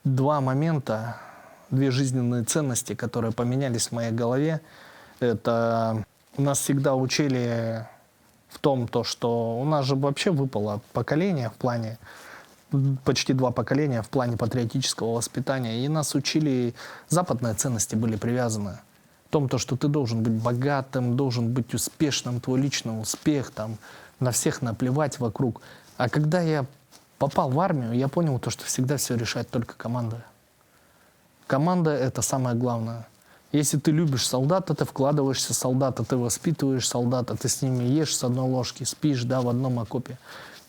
два момента, две жизненные ценности, которые поменялись в моей голове. Это нас всегда учили в том, что у нас же вообще выпало поколение в плане, почти два поколения в плане патриотического воспитания. И нас учили, западные ценности были привязаны. В том, что ты должен быть богатым, должен быть успешным, твой личный успех, там, на всех наплевать вокруг. А когда я попал в армию, я понял, что всегда все решает только команда. Команда — это самое главное. Если ты любишь солдата, ты вкладываешься в солдата, ты воспитываешь солдата, ты с ними ешь с одной ложки, спишь, да, в одном окопе.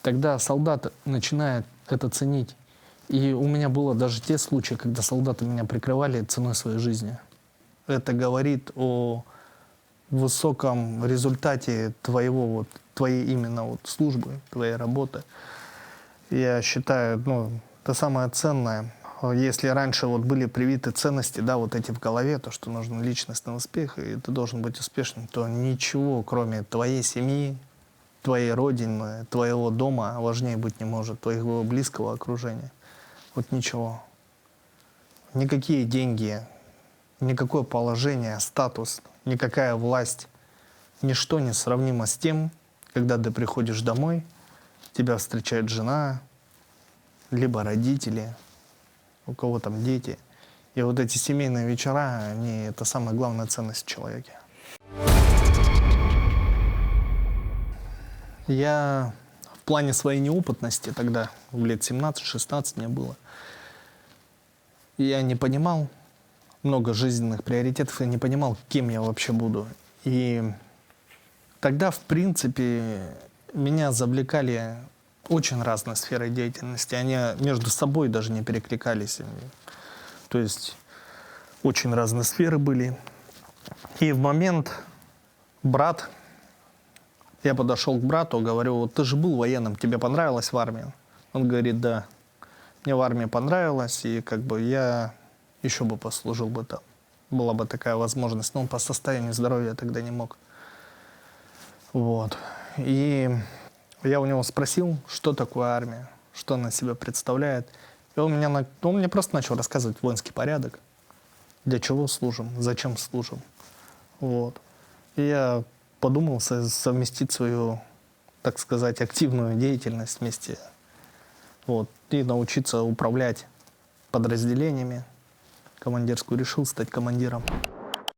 Тогда солдат начинает это ценить. И у меня было даже те случаи, когда солдаты меня прикрывали ценой своей жизни. Это говорит о высоком результате твоей именно службы, твоей работы. Я считаю, это самое ценное. Если раньше были привиты ценности, да, эти в голове, то, что нужен личностный успех, и ты должен быть успешным, то ничего, кроме твоей семьи, твоей родины, твоего дома важнее быть не может, твоего близкого окружения. Ничего. Никакие деньги, никакое положение, статус, никакая власть, ничто не сравнимо с тем, когда ты приходишь домой, тебя встречает жена, либо родители, у кого там дети. И эти семейные вечера, это самая главная ценность в человеке. Я в плане своей неопытности тогда, лет 17-16 мне было, я не понимал много жизненных приоритетов, я не понимал, кем я вообще буду. И тогда, в принципе, меня завлекали очень разные сферы деятельности. Они между собой даже не перекликались. То есть очень разные сферы были. И в момент я подошел к брату, говорю: ты же был военным, тебе понравилось в армии? Он говорит: да, мне в армии понравилось, и я еще бы послужил бы там. Была бы такая возможность. Но он по состоянию здоровья тогда не мог. И я у него спросил, что такое армия, что она себя представляет. И он мне просто начал рассказывать воинский порядок, для чего служим, зачем служим. И я подумал совместить свою, так сказать, активную деятельность вместе, и научиться управлять подразделениями командирскую. Решил стать командиром.